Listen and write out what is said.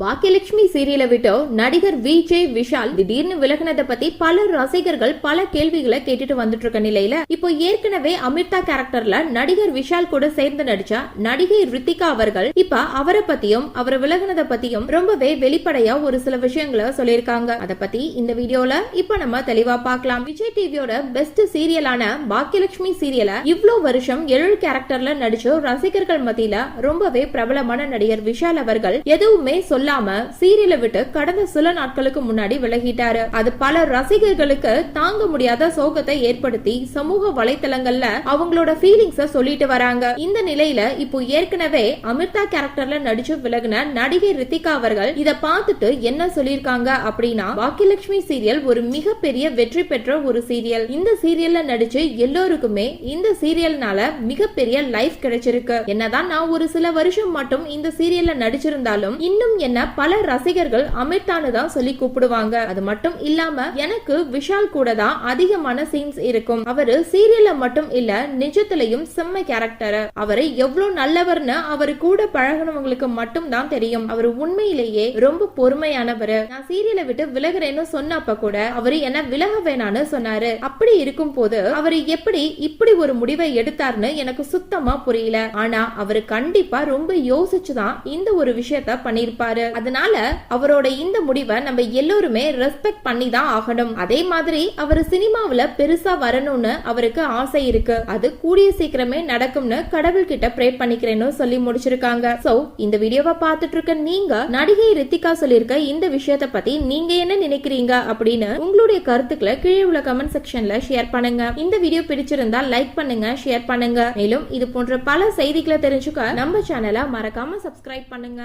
பாக்கியலட்சுமி சீரியலை விட்டு நடிகர் விஜய் விஷால் திடீர்னு விலகினதை பத்தி பல ரசிகர்கள் பல கேள்விகளை கேட்டுட்டு வந்துட்டு இருக்க நிலையில இப்போ ஏற்கனவே அமிர்தா கேரக்டர்ல நடிகர் விஷால் கூட சேர்ந்து நடிச்சா நடிகை ரித்திகா அவர்கள் இப்ப அவரை பத்தியும் அவர் விலகினதை பத்தியும் ரொம்பவே வெளிப்படையா ஒரு சில விஷயங்களை சொல்லியிருக்காங்க. அதை பத்தி இந்த வீடியோல இப்ப நம்ம தெளிவா பார்க்கலாம். விஜய் டிவியோட பெஸ்ட் சீரியலான பாக்கியலட்சுமி சீரியலை இவ்ளோ வருஷம் 7 கேரக்டர்ல நடிச்சு ரசிகர்கள் மத்தியில ரொம்பவே பிரபலமான நடிகர் விஷால் அவர்கள் எதுவுமே சொல்லாம சீரியலை விட்டு கடந்த சில நாட்களுக்கு முன்னாடி விலகிட்டாரு. அது பல ரசிகர்களுக்கு தாங்க முடியாத சோகத்தை ஏற்படுத்தி சமூக வலைத்தளங்கள்ல அவங்களோட ஃபீலிங்ஸ சொல்லிட்டு வராங்க. இந்த நிலையில இப்போ ஏற்கனவே அமிர்தா கேரக்டர்ல நடிச்சு விலகின நடிகை ரித்திகா அவர்கள் இத பார்த்துட்டு என்ன சொல்லிருக்காங்க அப்படின்னா, பாக்கியலட்சுமி சீரியல் ஒரு மிகப்பெரிய வெற்றி பெற்ற ஒரு சீரியல். இந்த சீரியல்ல நடிச்சு எல்லோருக்குமே இந்த சீரியல்னால மிகப்பெரிய லைஃப் கிடைச்சிருக்கு. என்னதான் நான் ஒரு சில வருஷம் மட்டும் இந்த சீரியல்ல நடிச்சிருந்தாலும் இன்னும் என்ன பல ரசிகர்கள் அமிர்தான்னு தான் சொல்லி கூப்பிடுவாங்க. அது மட்டும் இல்லாம எனக்கு விஷால் கூட தான் அதிகமான சீன்ஸ் இருக்கும். அவரு சீரியல்ல மட்டும் இல்ல நிஜத்திலையும் செம்ம கேரக்டர். அவரை எவ்வளவு நல்லவர்னு அவரு கூட பழகினவங்களுக்கு மட்டும் தான் தெரியும். அவரு உண்மையிலேயே ரொம்ப பொறுமையானவர். நான் சீரியலை விட்டு விலகுறேன்னு சொன்னப்ப கூட அவரு என்ன விலக வேணான்னு சொன்னாரு. அப்படி இருக்கும் போது அவரு எப்படி இப்படி ஒரு முடிவை எடுத்தார்னு எனக்கு சுத்தமா புரியல. ஆனா அவரு கண்டிப்பா ரொம்ப யோசிச்சுதான் இந்த ஒரு விஷயத்த பண்ணிருப்பாரு. அதனால அவரோட இந்த முடிவை நம்ம எல்லோருமே ரெஸ்பெக்ட் பண்ணி தான் ஆகணும். அதே மாதிரி அவர் சினிமாவுல பெருசா வரணும்னு அவருக்கு ஆசை இருக்கு. அது கூடிய சீக்கிரமே நடக்கும்னு கடவுள் கிட்ட ப்ரே பண்ணிக்கிறேன்னு சொல்லி முடிச்சிருக்காங்க. சோ இந்த வீடியோவை பார்த்துட்டு இருக்க நீங்க நடிகை ரித்திகா சொல்லிருக்க இந்த விஷயத்தை பத்தி நீங்க என்ன நினைக்கிறீங்க அப்படின்னு உங்களுடைய கருத்துக்களை கீழே உள்ள கமெண்ட் செக்ஷன்ல ஷேர் பண்ணுங்க. இந்த வீடியோ பிடிச்சிருந்தா லைக் பண்ணுங்க, ஷேர் பண்ணுங்க. மேலும் இது போன்ற பல செய்திகளை தெரிஞ்சுக்க நம்ம சேனலை மறக்காம சப்ஸ்கிரைப் பண்ணுங்க.